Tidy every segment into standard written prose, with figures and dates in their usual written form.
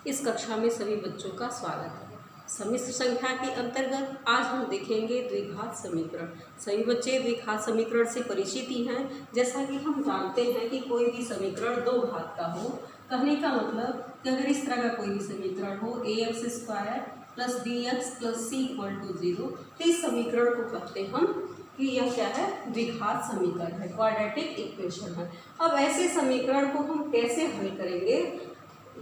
इस कक्षा में सभी बच्चों का स्वागत है। सम्मिश्र संख्या के अंतर्गत आज हम देखेंगे द्विघात समीकरण। सभी बच्चे द्विघात समीकरण से परिचित ही हैं। जैसा कि हम जानते हैं कि कोई भी समीकरण दो घात का हो, कहने का मतलब कि अगर इस तरह का कोई भी समीकरण हो ax² plus bx plus c equal to 0, तो इस समीकरण को कहते हम कि यह क्या है, द्विघात समीकरण है, क्वाड्रेटिक इक्वेशन है। अब ऐसे समीकरण को हम कैसे हल करेंगे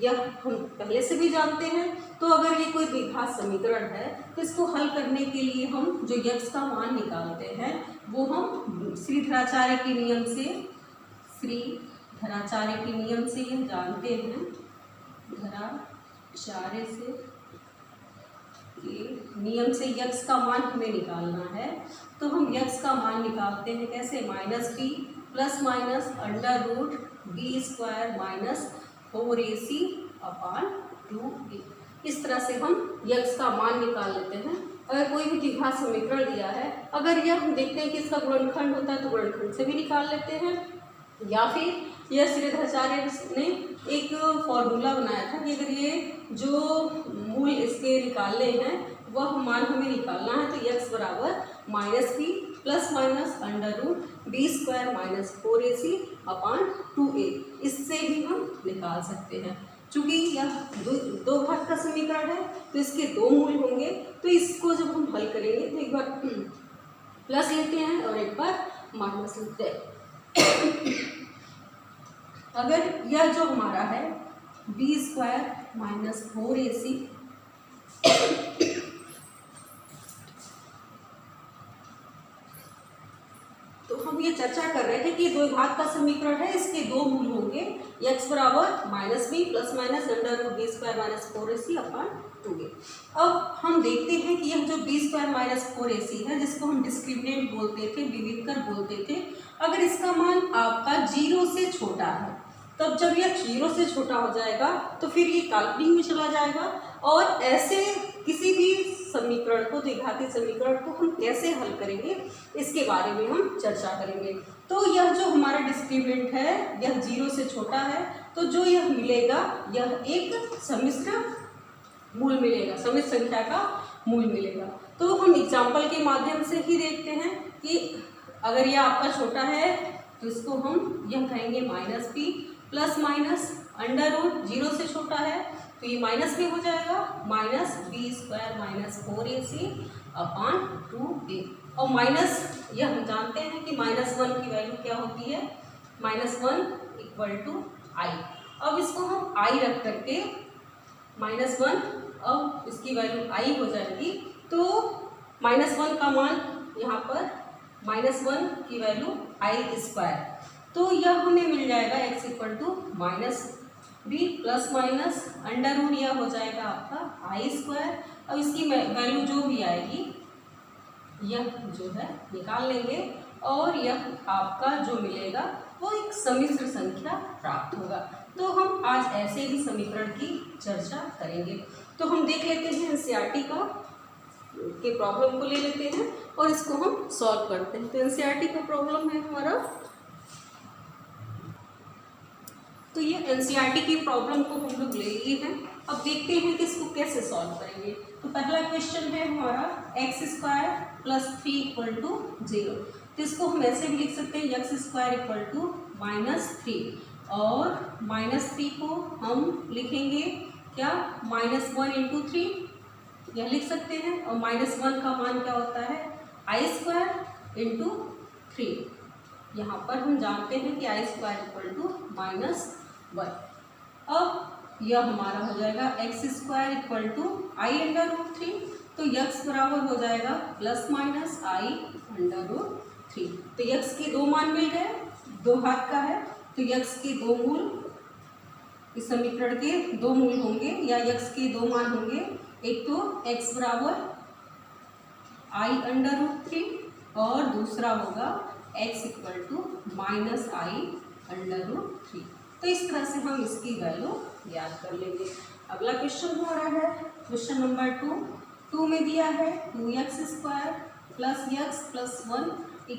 यह हम पहले से भी जानते हैं। तो अगर ये कोई द्विघात समीकरण है तो इसको हल करने के लिए हम जो यक्स का मान निकालते हैं वो हम श्रीधराचार्य के नियम से यह जानते हैं। धराचार्य से के नियम से यक्स का मान हमें निकालना है। तो हम यक्स का मान निकालते हैं कैसे, -b plus minus √b² - 4ac/2a। इस तरह से हम यक्स का मान निकाल लेते हैं। अगर कोई भी द्विघात समीकरण दिया है, अगर यह हम देखते हैं कि इसका गुणनखंड होता है तो गुणनखंड से भी निकाल लेते हैं, या फिर यह श्रीधराचार्य ने एक फॉर्मूला बनाया था कि अगर ये जो मूल इसके निकालने हैं वह मान हमें निकालना है तो यक्स बराबर -b plus minus √b² - 4ac/2a, इससे भी हम निकाल सकते हैं। चूँकि यह दो घात का समीकरण है तो इसके दो मूल होंगे, तो इसको जब हम हल करेंगे तो एक बार प्लस लेते हैं और एक बार माइनस लेते हैं। अगर यह जो हमारा है b² - 4ac तो हम ये चर्चा कर रहे थे कि द्विघात का समीकरण है, इसके दो मूल होंगे, x बराबर -b plus minus √b² - 4ac/2a। अब हम देखते हैं कि यह जो b² - 4ac है, जिसको हम डिस्क्रिमिनेंट बोलते थे, विविधकर बोलते थे, अगर इसका मान आपका 0 से छोटा है, तब जब यह 0 से छोटा हो जाएगा तो फिर ये काल्पनिक में चला जाएगा। और ऐसे किसी भी समीकरण को, द्विघाती समीकरण को हम कैसे हल करेंगे इसके बारे में हम चर्चा करेंगे। तो यह जो हमारा डिस्क्रिमिनेंट है यह 0 से छोटा है, तो जो यह मिलेगा यह एक सम्मिश्र मूल मिलेगा, सम्मिश्र संख्या का मूल मिलेगा। तो हम एग्जाम्पल के माध्यम से ही देखते हैं कि अगर यह आपका छोटा है तो इसको हम यह कहेंगे -b प्लस माइनस √0 से छोटा है तो ये माइनस में हो जाएगा, -b² - 4ac/2a। और माइनस यह हम जानते हैं कि -1 की वैल्यू क्या होती है, -1 = i। अब इसको हम i रख करके -1, अब इसकी वैल्यू i हो जाएगी, तो -1 का मान यहाँ पर -1 की वैल्यू i², तो यह हमें मिल जाएगा x = -b प्लस माइनस √ यह हो जाएगा आपका i²। अब इसकी वैल्यू जो भी आएगी यह जो है निकाल लेंगे और यह आपका जो मिलेगा वो एक सम्मिश्र संख्या प्राप्त होगा। तो हम आज ऐसे ही समीकरण की चर्चा करेंगे। तो हम देख लेते हैं एनसीईआरटी के प्रॉब्लम को ले लेते हैं और इसको हम सॉल्व करते हैं। तो एनसीईआरटी का प्रॉब्लम है हमारा, तो ये एनसीईआरटी की प्रॉब्लम को हम लोग ले लिए हैं। अब देखते हैं कि इसको कैसे सॉल्व करेंगे। तो पहला क्वेश्चन है हमारा x² प्लस 3 = 0। तो इसको हम ऐसे भी लिख सकते हैं x² = -3 और -3 को हम लिखेंगे क्या, -1 × 3 यह लिख सकते हैं। और -1 का मान क्या होता है, i² × 3। यहाँ पर हम जानते हैं कि i² = -1। अब यह हमारा हो जाएगा x² = i√3, तो x बराबर हो जाएगा ± i√3। तो x के दो मान मिल गए, दो घात का है तो x के दो मूल, इस समीकरण के दो मूल होंगे या x के दो मान होंगे। एक तो x बराबर i√3 और दूसरा होगा x = -i√3। तो इस तरह से हम इसकी वैल्यू याद कर लेंगे। अगला क्वेश्चन हमारा है क्वेश्चन नंबर 2 में दिया है 2x² प्लस x प्लस 1 =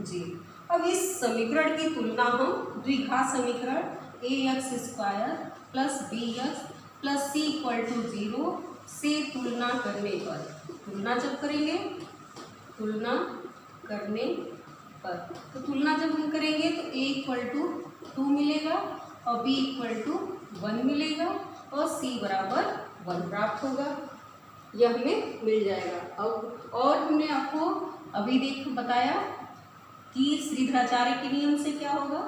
0। अब इस समीकरण की तुलना हम द्विघात समीकरण ax² plus bx plus c equal to 0 से तुलना करने पर, तुलना जब करेंगे, तुलना करने पर, तो तुलना जब हम करेंगे तो a इक्वल टू 2 मिलेगा और b इक्वल टू 1 मिलेगा और c बराबर 1 प्राप्त होगा। यह हमें मिल जाएगा। अब और हमने आपको अभी बताया कि श्रीधराचार्य के नियम से क्या होगा,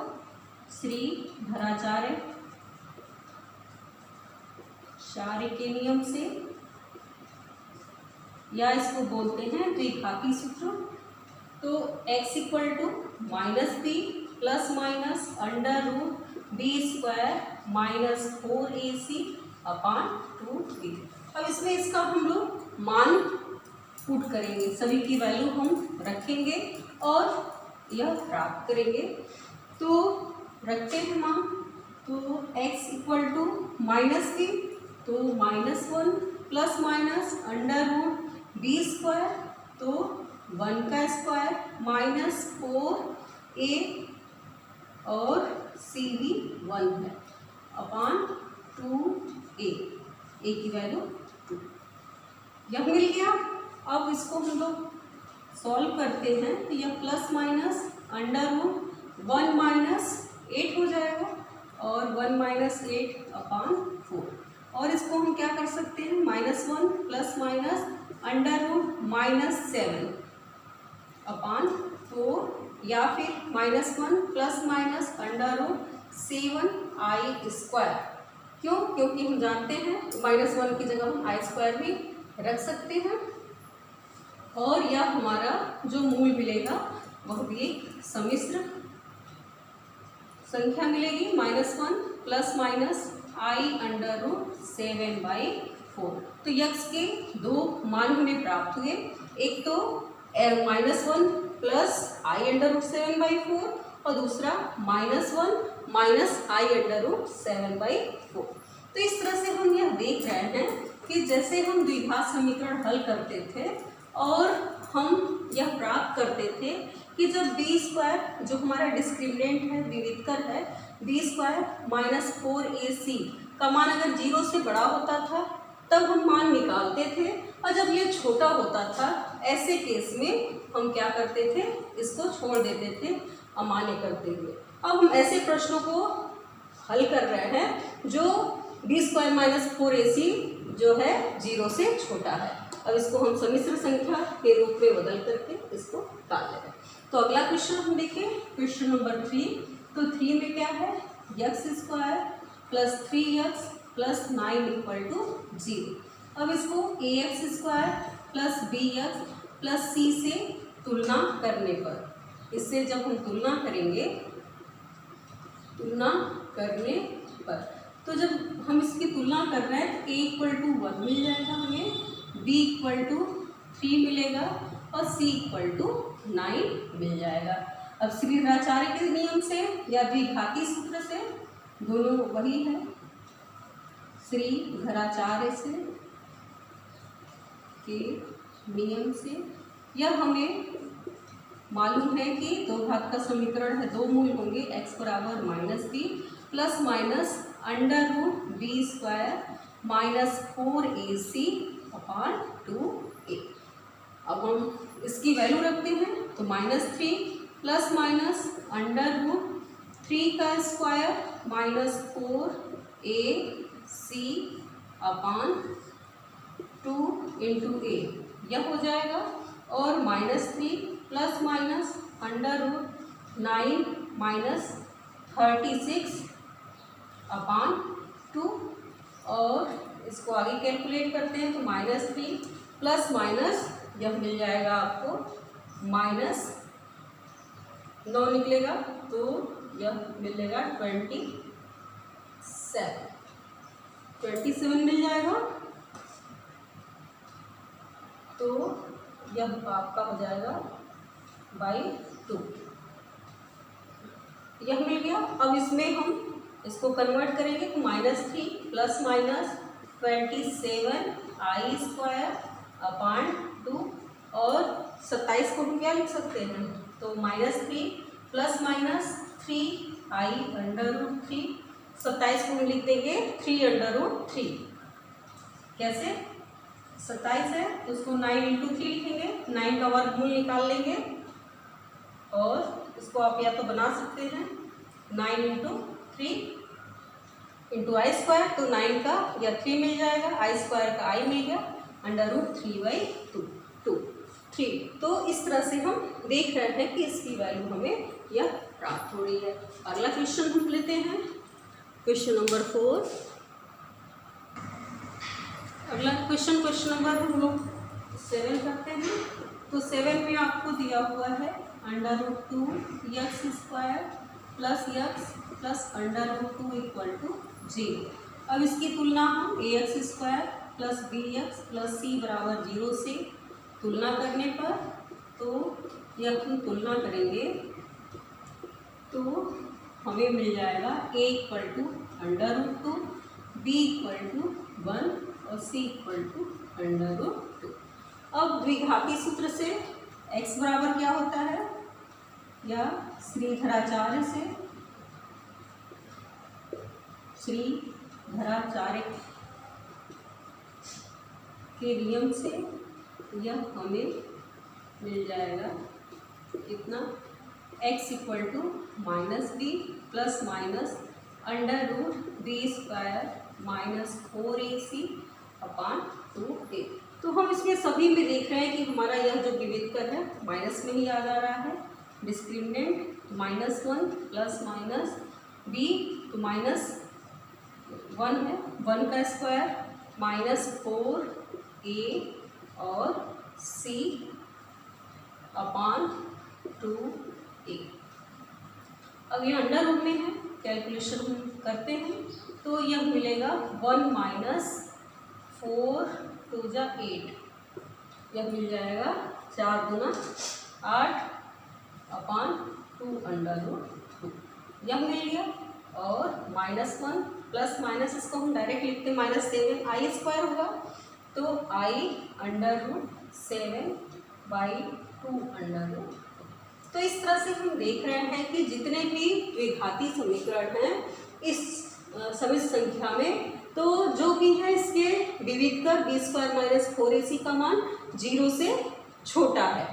श्रीधराचार्य के नियम से, या इसको बोलते हैं द्विघाती सूत्र। तो x equal to minus b plus minus under root b square minus 4ac upon 2b। अब इसमें इसका हम लोग मान पुट करेंगे, सभी की वैल्यू हम रखेंगे और यह प्राप्त करेंगे। तो रखते हैं मान, तो x equal to minus b, तो -1 plus minus under root b square, तो 1 का स्क्वायर माइनस 4a और c भी 1 है अपान 2a, a की वैल्यू 2। यह मिल गया। अब इसको हम लोग सॉल्व करते हैं तो यह plus minus under root 1 minus 8 हो जाएगा और 1 माइनस 8 अपान 4। और इसको हम क्या कर सकते हैं, -1 plus minus under root -7 upon 4, या फिर -1 plus minus under root 7i square. क्यों? क्योंकि हम जानते हैं -1 की जगह हम i स्क्वायर भी रख सकते हैं। और यह हमारा जो मूल मिलेगा वह भी एक सम्मिश्र संख्या मिलेगी, -1 plus minus i under root 7/4। तो यक्स के दो मान हमें प्राप्त हुए, एक तो -1 प्लस i अंडर रूट 7/4 और दूसरा -1 माइनस i अंडर रूट 7/4। तो इस तरह से हम यह देख रहे हैं कि जैसे हम द्विघात समीकरण हल करते थे और हम यह प्राप्त करते थे कि जब बी स्क्वायर जो हमारा डिस्क्रिमिनेंट है, विविधकर है, बी स्क्वायर माइनस 4ac का मान अगर 0 से बड़ा होता था तब हम मान निकालते थे, और जब ये छोटा होता था ऐसे केस में हम क्या करते थे, इसको छोड़ देते थे अमान्य करते हुए। अब हम ऐसे प्रश्नों को हल कर रहे हैं जो बी स्क्वायर माइनस 4ac जो है 0 से छोटा है। अब इसको हम सम्मिश्र संख्या के रूप में बदल करके इसको निकाल ले रहे हैं। तो अगला क्वेश्चन हम देखें, क्वेश्चन नंबर 3। तो 3 में क्या है, x square plus 3x plus 9 equal to 0। अब इसको ax square plus bx plus c से तुलना करने पर, इससे जब हम तुलना करेंगे, तुलना करने पर, तो जब हम इसकी तुलना कर रहे हैं तो a इक्वल टू 1 मिल जाएगा हमें, b इक्वल टू 3 मिलेगा और c इक्वल टू 9 मिल जाएगा। अब श्रीधराचार्य के नियम से या द्विघाती सूत्र से, दोनों वही है, श्रीधराचार्य से के नियम से यह हमें मालूम है कि दो घात का समीकरण है, दो मूल होंगे, x बराबर -b plus minus under root b square minus 4ac upon 2a। अब हम इसकी वैल्यू रखते हैं तो -3 प्लस माइनस अंडर रूट 3 का square minus 4ac upon 2 into a, यह हो जाएगा, और -3 plus minus under root 9 minus 36 upon 2, और इसको आगे कैलकुलेट करते हैं तो -3 प्लस माइनस यह मिल जाएगा आपको -9 निकलेगा, तो यह मिलेगा 27 मिल जाएगा। तो यह आपका हो जाएगा /2, यह मिल गया। अब इसमें हम इसको कन्वर्ट करेंगे तो -3 plus minus 27i square upon 2, और 27 को हम क्या लिख सकते हैं, तो -3 plus minus 3i under root 3 27 को हम लिख देंगे 3√3। कैसे? 27 है तो उसको 9 × 3 लिखेंगे, 9 का वर्गमूल निकाल लेंगे और इसको आप या तो बना सकते हैं 9 × 3 × i², तो 9 का या 3 मिल जाएगा, i² का i मिल गया, √3/2 3। तो इस तरह से हम देख रहे हैं कि इसकी वैल्यू हमें यह प्राप्त हो रही है। अगला क्वेश्चन हम लेते हैं, क्वेश्चन नंबर 4। अगला क्वेश्चन नंबर हम लोग 7 करते हैं। तो 7 में आपको दिया हुआ है √2x² + x +√2 = 0। अब इसकी तुलना हम ax² + bx + c = 0 से तुलना करने पर, तो यह हम तुलना करेंगे तो हमें मिल जाएगा a √2, b 1 और c √2। अब द्विघाती सूत्र से x बराबर क्या होता है, या श्रीधराचार्य से, श्रीधराचार्य के नियम से यह हमें मिल जाएगा कितना, x = -b ± √b² -4ac/2a। तो हम इसमें सभी में देख रहे हैं कि हमारा यह जो विविधकर है माइनस में ही आ जा रहा है। डिस्क्रिमिनेंट -1 ± b तो -1 है, 1 का स्क्वायर -4a और c/2a। अब ये अंडर रूट में है, कैलकुलेशन हम करते हैं तो यह मिलेगा 1 - 4 × 2 = 8, यह मिल जाएगा 4 × 8/2 यह मिल गया। और -1 प्लस माइनस इसको हम डायरेक्ट लिखते हैं -7 i² होगा, तो i√7/2। तो इस तरह से हम देख रहे हैं कि जितने भी द्विघाती समीकरण हैं इस समिश्र संख्या में, तो जो भी है इसके विविधकर b² - 4ac का मान 0 से छोटा है।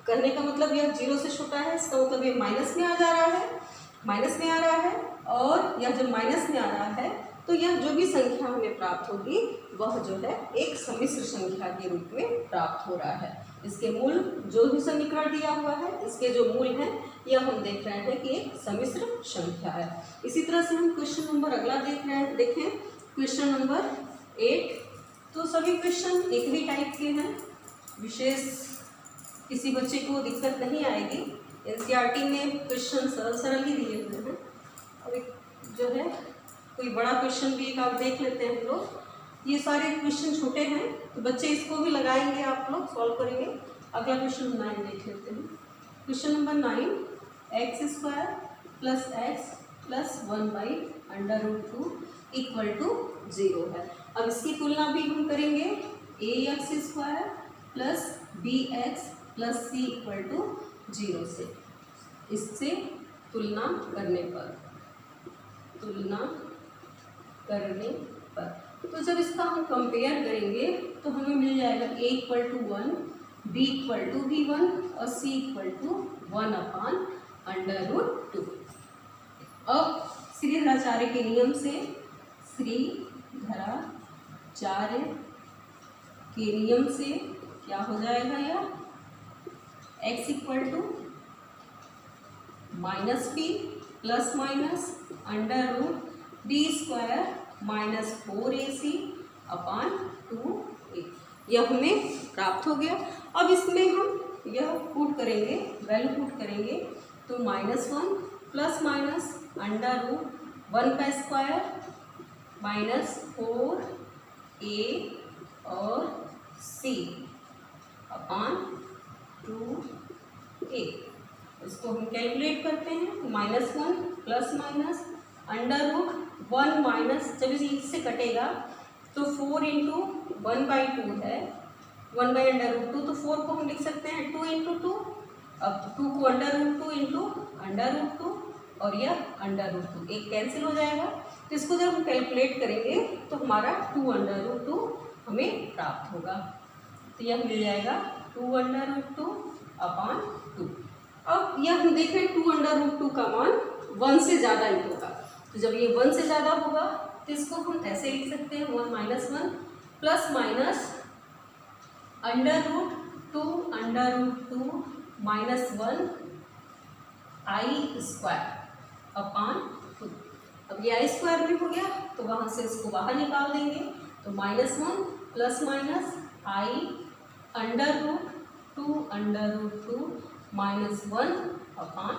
करने का मतलब यह 0 से छोटा है, इसका मतलब ये माइनस में आ जा रहा है, माइनस में आ रहा है। और यह जब माइनस में आ रहा है तो यह जो भी संख्या हमें प्राप्त होगी वह जो है एक समिश्र संख्या के रूप में प्राप्त हो रहा है। इसके मूल जो भी समीकरण दिया हुआ है, इसके जो मूल हैं यह हम देख रहे हैं कि एक समिश्र संख्या है। इसी तरह से हम क्वेश्चन नंबर अगला देखें क्वेश्चन नंबर 8। तो सभी क्वेश्चन एक ही टाइप के हैं, विशेष किसी बच्चे को दिक्कत नहीं आएगी। एनसीईआरटी में क्वेश्चन सरल ही दिए हुए हैं। अब एक जो है कोई बड़ा क्वेश्चन भी एक आप देख लेते हैं हम लोग। ये सारे क्वेश्चन छोटे हैं तो बच्चे इसको भी लगाएंगे, आप लोग सॉल्व करेंगे। अगला क्वेश्चन 9 देख लेते हैं। क्वेश्चन नंबर 9, x² + x + 1/√2 = 0 है। अब इसकी तुलना भी हम करेंगे ax² + bx + c = 0 से। इससे तुलना करने पर तो जब इसका हम कंपेयर करेंगे तो हमें मिल जाएगा a = 1, b = v1 और c = 1/√2। अब श्रीधराचार्य के नियम से क्या हो जाएगा, यह x = -b ± √b² -4ac/2a। यह हमें प्राप्त हो गया। अब इसमें हम यह पुट करेंगे, वैल्यू पुट करेंगे तो -1 ± √1² -4a और c/2a। इसको हम कैलकुलेट करते हैं। -1 ± √1 जब इससे कटेगा तो 4 × 1/2 है, 1/√2, तो 4 को हम लिख सकते हैं 2 × 2। अब 2 को √2 × √2 और यह √2 एक कैंसिल हो जाएगा। तो इसको जब हम कैलकुलेट करेंगे तो हमारा 2√2 हमें प्राप्त होगा। तो यह मिल जाएगा 2√2/2। अब यह हम देख रहे हैं 2√2 का मान 1 से ज़्यादा ही होगा। तो जब ये 1 से ज़्यादा होगा तो इसको हम ऐसे लिख सकते हैं 1 - 1 प्लस माइनस √2 √2 -1 I² अब ये I² भी हो गया तो वहाँ से इसको बाहर निकाल देंगे। तो -1 प्लस माइनस I√2 √2 -1/।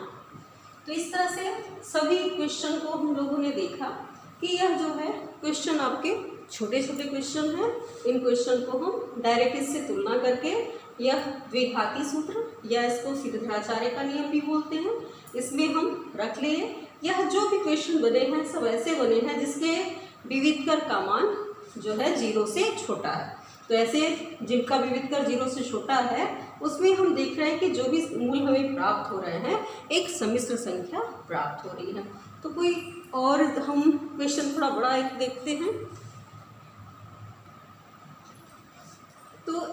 तो इस तरह से सभी क्वेश्चन को हम लोगों ने देखा कि यह जो है क्वेश्चन आपके छोटे छोटे क्वेश्चन हैं। इन क्वेश्चन को हम डायरेक्ट इससे तुलना करके यह द्विघाती सूत्र या इसको सीधाचार्य का नियम भी बोलते हैं, इसमें हम रख लिए। यह जो भी क्वेश्चन बने हैं सब ऐसे बने हैं जिसके विविधकर का मान जो है 0 से छोटा है। तो ऐसे जिनका विविधकर 0 से छोटा है उसमें हम देख रहे हैं कि जो भी मूल हमें प्राप्त हो रहे हैं एक सम्मिश्र संख्या प्राप्त हो रही है। तो कोई और हम क्वेश्चन थोड़ा बड़ा एक देखते हैं। तो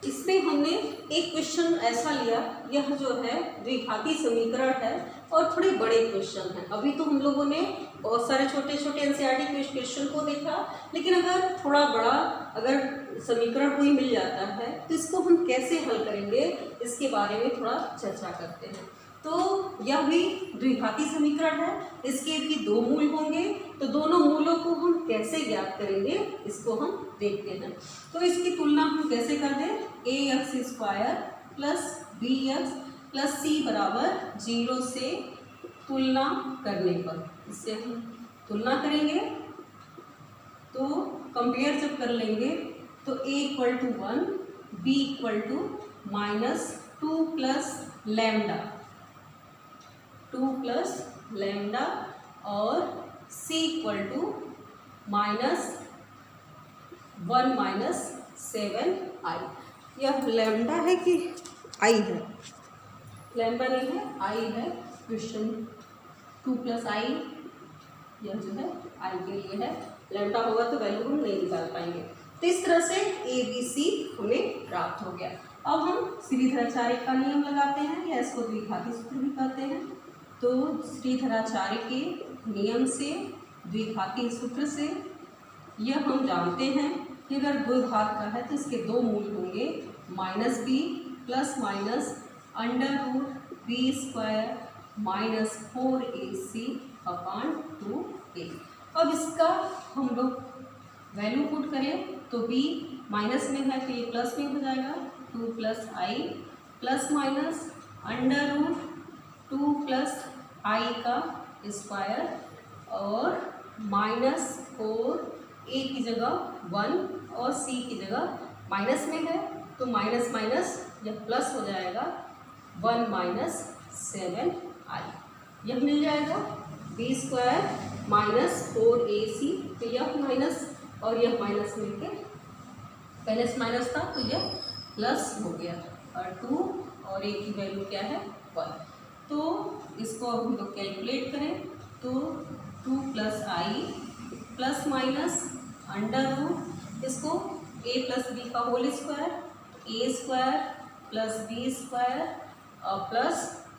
इसमें हमने एक क्वेश्चन ऐसा लिया, यह जो है द्विघाती समीकरण है और थोड़े बड़े क्वेश्चन हैं। अभी तो हम लोगों ने बहुत सारे छोटे छोटे एनसीईआरटी क्वेश्चन को देखा, लेकिन अगर थोड़ा बड़ा अगर समीकरण कोई मिल जाता है तो इसको हम कैसे हल करेंगे इसके बारे में थोड़ा चर्चा करते हैं। तो यह भी द्विघाती समीकरण है, इसके भी 2 मूल होंगे। तो दोनों मूलों को हम कैसे ज्ञात करेंगे इसको हम देखते हैं। तो इसकी तुलना हम कैसे कर दें, ax² plus bx plus c बराबर 0 से तुलना करने पर इससे हम तुलना करेंगे। तो कंपेयर जब कर लेंगे तो a = 1 b = -2 प्लस लैम्डा और c = -1 - 7i। यह लैम्डा है कि i है, लैम्डा नहीं है i है। क्वेश्चन 2 + i यह जो है i के लिए है, लैम्डा होगा तो वैल्यू हम नहीं निकाल पाएंगे। तो इस तरह से a b c हमें प्राप्त हो गया। अब हम श्रीधराचार्य का नियम लगाते हैं या इसको द्विघाती सूत्र भी कहते हैं। तो श्रीधराचार्य के नियम से द्विघाती सूत्र से यह हम जानते हैं कि अगर द्विघात का है तो इसके 2 मूल होंगे -b plus minus √b² -4ac/2a। अब इसका हम लोग वैल्यू पुट करें तो b माइनस में है तो ये प्लस में हो जाएगा 2 + i प्लस माइनस √2 + i² और -4 a की जगह 1 और c की जगह माइनस में है तो माइनस माइनस यह प्लस हो जाएगा 1 - 7i। यह मिल जाएगा b² -4ac। तो यह माइनस और यह माइनस मिलके पहले से माइनस था तो यह प्लस हो गया और 2 और a की वैल्यू क्या है 1। तो इसको हम लोग कैलकुलेट करें तो 2 + i प्लस माइनस इसको a + b का होल स्क्वायर a² + b² और प्लस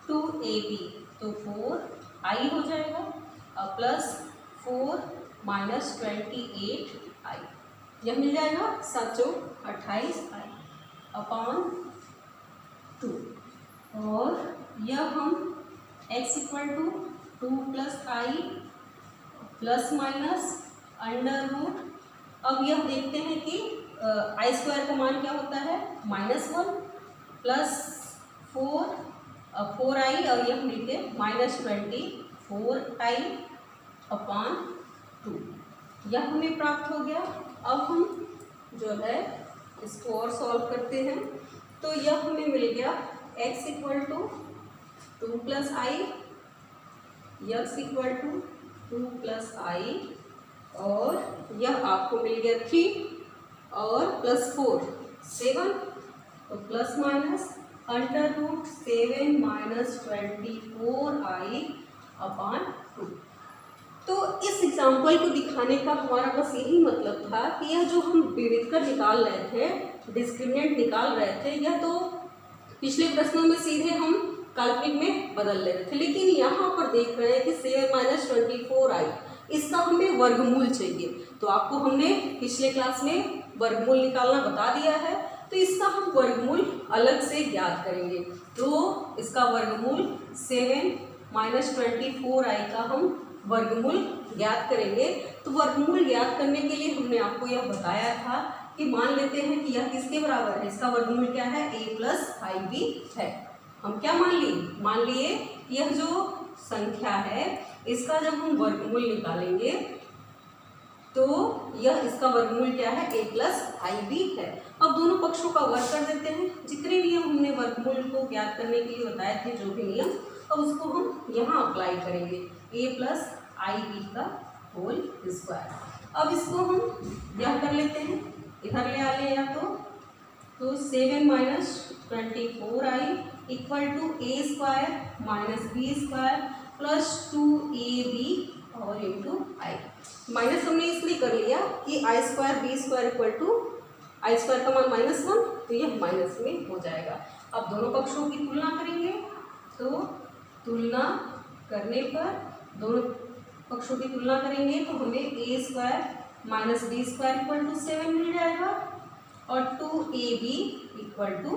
2ab तो 4i हो जाएगा और प्लस 4 - 28i। यह मिल जाएगा 7×28i/2। और यह हम x = 2 + i प्लस माइनस √। अब यह देखते हैं कि i² का मान क्या होता है -1 प्लस 4i और यह मिलके -24i/2। यह हमें प्राप्त हो गया। अब हम जो है इसको और सॉल्व करते हैं तो यह हमें मिल गया x = 2 + i, x = 2 + i और यह आपको मिल गया 3 और प्लस 4 7 तो प्लस माइनस √7 - 24i अपॉन 2। तो इस एग्जाम्पल को दिखाने का हमारा बस यही मतलब था कि यह जो हम विविधकर निकाल रहे थे, डिस्क्रिमिनेंट निकाल रहे थे, यह तो पिछले प्रश्नों में सीधे हम काल्पनिक में बदल ले रहे थे, लेकिन यहाँ पर देख रहे हैं कि 7-24i, इसका हमें वर्गमूल चाहिए। तो आपको हमने पिछले क्लास में वर्गमूल निकालना बता दिया है, तो इसका हम वर्गमूल अलग से ज्ञात करेंगे। तो इसका वर्गमूल 7-24i का हम वर्गमूल ज्ञात करेंगे। तो वर्गमूल ज्ञात करने के लिए हमने आपको यह बताया था कि मान लेते हैं कि यह किसके बराबर है, इसका वर्गमूल क्या है, a प्लस ib है। हम क्या मान लिए यह जो संख्या है इसका जब हम वर्गमूल निकालेंगे तो यह इसका वर्गमूल क्या है, a प्लस ib है। अब दोनों पक्षों का वर्ग कर देते हैं। जितने नियम हमने वर्गमूल को ज्ञात करने के लिए बताए थे, जो भी नियम, अब उसको हम यहाँ अप्लाई करेंगे, a प्लस ib का होल स्क्वायर। अब इसको हम यह कर लेते हैं, इधर ले आ ले या तो 7-24i equal to a square minus b square plus 2ab और इंटू आई। माइनस हमने इसलिए कर लिया कि I square B square equal to I square का मान -1, तो यह माइनस में हो जाएगा। अब दोनों पक्षों की तुलना करेंगे, तो तुलना करने पर दोनों पक्षों की तुलना करेंगे तो हमें a square minus b square equal to 7 मिल जाएगा और 2ab इक्वल टू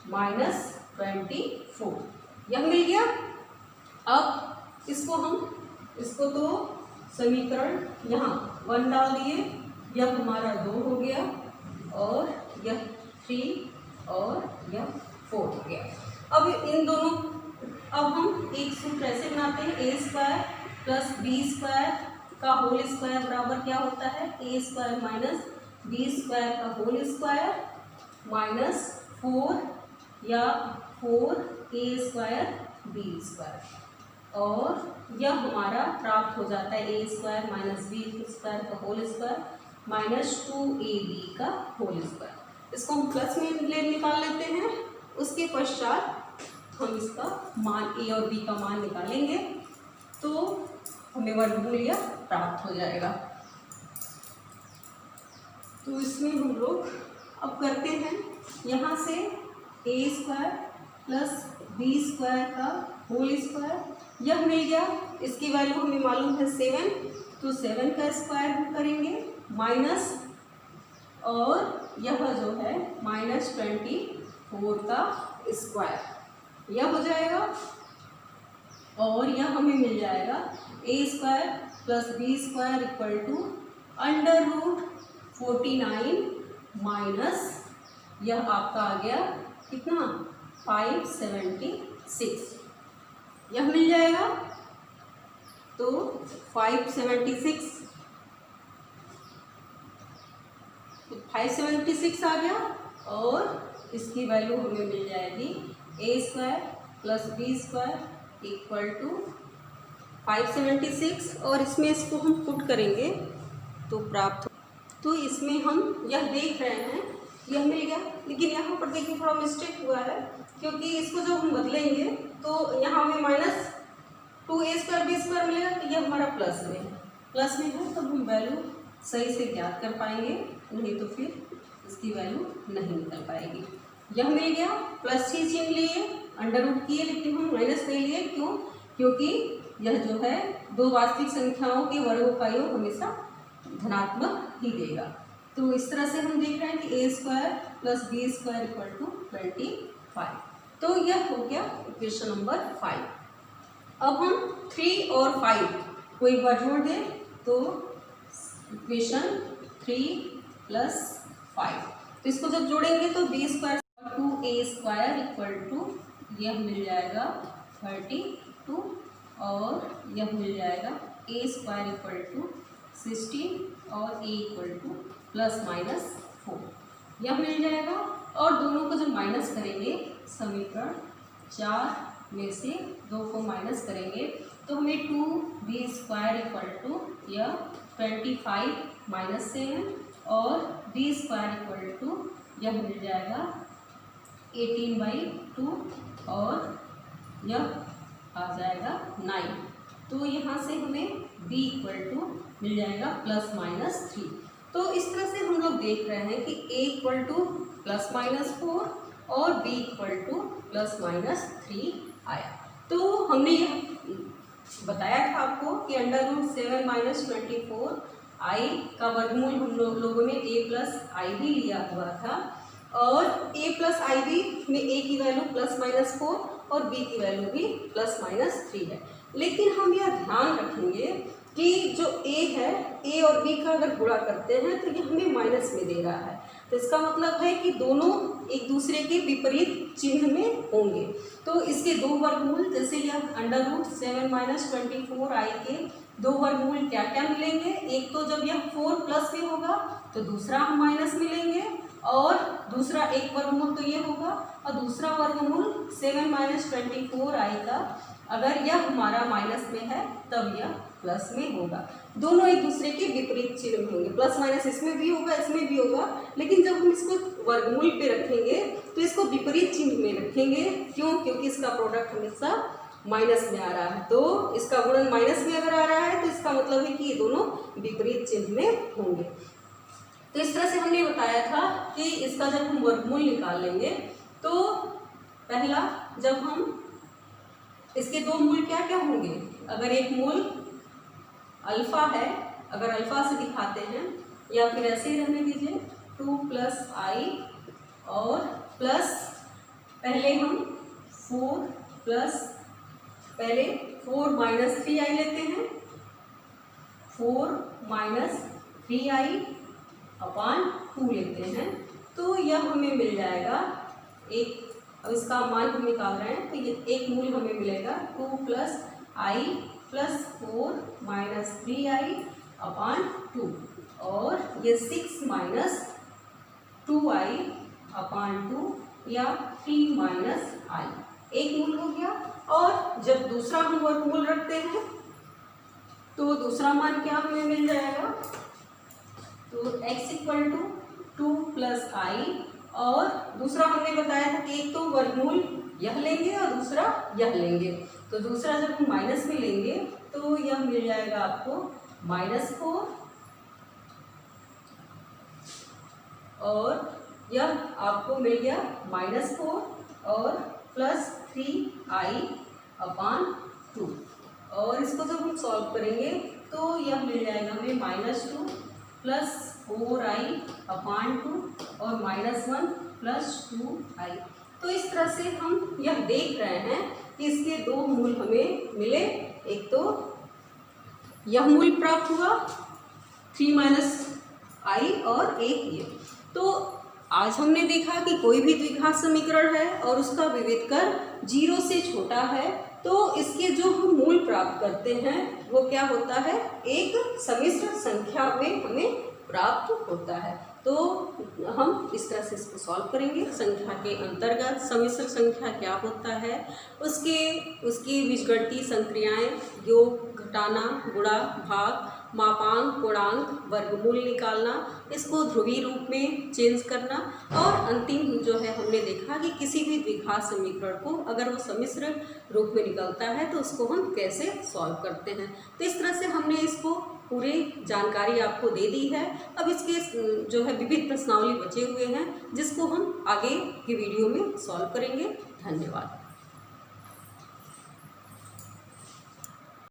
-24, यह मिल गया। अब इसको तो समीकरण यहाँ 1 डाल दिए, यह हमारा 2 हो गया और यह 3 और यह 4 हो गया। अब इन दोनों, अब हम एक सूत्र ऐसे बनाते हैं, a square plus b square का होल स्क्वायर बराबर क्या होता है, a square minus b square का होल स्क्वायर माइनस 4 या 4a स्क्वायर बी स्क्वायर, और यह हमारा प्राप्त हो जाता है a square minus b square का होल स्क्वायर माइनस 2ab का होल स्क्वायर। इसको हम प्लस में निकाल लेते हैं। उसके पश्चात हम इसका मान a और b का मान निकालेंगे तो हमें वर्गमूल यह प्राप्त हो जाएगा। तो इसमें हम लोग अब करते हैं, यहाँ से a square plus b square का होल स्क्वायर यह मिल गया, इसकी वैल्यू हमें मालूम है 7, तो 7 का स्क्वायर करेंगे माइनस, और यह जो है -24 का स्क्वायर, यह हो जाएगा, और यह हमें मिल जाएगा a square plus b square equal to √49 minus यह आपका आ गया कितना 576, यह मिल जाएगा। तो 576 आ गया, और इसकी वैल्यू हमें मिल जाएगी a square plus b square equal to 576, और इसमें इसको हम पुट करेंगे तो प्राप्त हो। तो इसमें हम यह देख रहे हैं यह मिल गया, लेकिन यहाँ पर देखिए थोड़ा मिस्टेक हुआ है, क्योंकि इसको जब हम बदलेंगे तो यहाँ हमें -2a स्क्वायर बी स्क्वायर मिलेगा, तो यह हमारा प्लस में है, तब हम वैल्यू सही से ज्ञात कर पाएंगे, नहीं तो फिर इसकी वैल्यू नहीं निकल पाएगी। यह मिल गया, प्लस ही चिन्ह लिए, अंडर रूट किए, लेकिन हम माइनस नहीं लिए, क्यों, क्योंकि यह जो है दो वास्तविक संख्याओं के वर्गों का योग हमेशा धनात्मक ही देगा। तो इस तरह से हम देख रहे हैं कि a square plus b square equal to 25। तो यह हो गया इक्वेशन नंबर 5। अब हम 3 और 5 को एक बार जोड़ दें तो इक्वेशन 3 + 5, तो इसको जब जोड़ेंगे तो b square 2a square equal to यह मिल जाएगा 32, और यह मिल जाएगा a स्क्वायर इक्वल टू 16 और a इक्वल टू ±4, यह मिल जाएगा। और दोनों को जब माइनस करेंगे, समीकरण 4 में से 2 को माइनस करेंगे तो हमें 2b स्क्वायर इक्वल टू यह 25 - 7 और b स्क्वायर इक्वल टू यह मिल जाएगा 18/2, और यह आ जाएगा 9। तो यहाँ से हमें b इक्वल टू मिल जाएगा ±3। तो इस तरह से हम लोग देख रहे हैं कि a इक्वल टू ±4 और b इक्वल टू ±3 आया। तो हमने यह बताया था आपको कि √7 - 24 i का वर्गमूल हम लोगों ने a प्लस आई बी लिया हुआ था, और a प्लस आई बी में a की वैल्यू ±4 और b की वैल्यू भी ±3 है। लेकिन हम यह ध्यान रखेंगे कि जो a है, a और b का अगर गुणा करते हैं तो ये हमें माइनस में दे रहा है, तो इसका मतलब है कि दोनों एक दूसरे के विपरीत चिन्ह में होंगे। तो इसके दो वर्गमूल, जैसे यह √7 - 24 i के दो वर्गमूल क्या क्या मिलेंगे, एक तो जब यह 4 प्लस में होगा तो दूसरा हम माइनस में लेंगे, और दूसरा एक वर्गमूल तो ये होगा, और दूसरा वर्गमूल 7 - 24 i का अगर यह हमारा माइनस में है तब यह प्लस में होगा। दोनों एक दूसरे के विपरीत चिन्ह में होंगे, प्लस माइनस इसमें भी होगा इसमें भी होगा, लेकिन जब हम इसको वर्गमूल पे रखेंगे तो इसको विपरीत चिन्ह में रखेंगे। क्यों? क्योंकि इसका प्रोडक्ट हमेशा माइनस में आ रहा है, तो इसका गुणन माइनस में अगर आ रहा है तो इसका मतलब है कि ये दोनों विपरीत चिन्ह में होंगे। तो इस तरह से हमने बताया था कि इसका जब हम वर्गमूल निकाल लेंगे तो पहला, जब हम इसके दो मूल क्या क्या होंगे, अगर एक मूल अल्फा है, अगर अल्फा से दिखाते हैं या फिर ऐसे ही रहने दीजिए 2 + i, और प्लस पहले हम 4 प्लस पहले 4 - 3i लेते हैं, 4 - 3i अपान 2 लेते हैं, तो यह हमें मिल जाएगा एक। अब इसका मान हम निकाल रहे हैं तो ये एक मूल हमें मिलेगा 2 + i + 4 - 3i अपान 2, और ये 6 - 2i अपान 2 या 3 - i एक मूल हो गया। और जब दूसरा हम वर्गमूल रखते हैं तो दूसरा मान क्या हमें मिल जाएगा, तो x इक्वल टू 2 + i, और दूसरा हमने बताया था कि एक तो वर्गमूल यह लेंगे और दूसरा यह लेंगे, तो दूसरा जब हम माइनस में लेंगे तो यह मिल जाएगा आपको -4, और यह आपको मिल गया -4 और +3i अपान 2, और इसको जब हम सॉल्व करेंगे तो यह मिल जाएगा हमें -2 + 4i अपान 2 और -1 + 2i। तो इस तरह से हम यह देख रहे हैं कि इसके दो मूल हमें मिले, एक तो यह मूल प्राप्त हुआ 3 - i और एक ये। तो आज हमने देखा कि कोई भी द्विघात समीकरण है और उसका विविधकर 0 से छोटा है तो इसके जो हम मूल प्राप्त करते हैं वो क्या होता है, एक सम्मिश्र संख्या में हमें प्राप्त होता है। तो हम इस तरह से इसको सॉल्व करेंगे। संख्या के अंतर्गत सम्मिश्र संख्या क्या होता है, उसकी बीजगणितीय संक्रियाएं, योग, घटाना, गुणा, भाग, मापांक, गुणांक, वर्गमूल निकालना, इसको ध्रुवीय रूप में चेंज करना, और अंतिम जो है हमने देखा कि किसी भी द्विघात समीकरण को अगर वो सम्मिश्र रूप में निकलता है तो उसको हम कैसे सॉल्व करते हैं। तो इस तरह से हमने इसको पूरी जानकारी आपको दे दी है। अब इसके जो है विविध प्रश्नावली बचे हुए हैं जिसको हम आगे की वीडियो में सॉल्व करेंगे। धन्यवाद।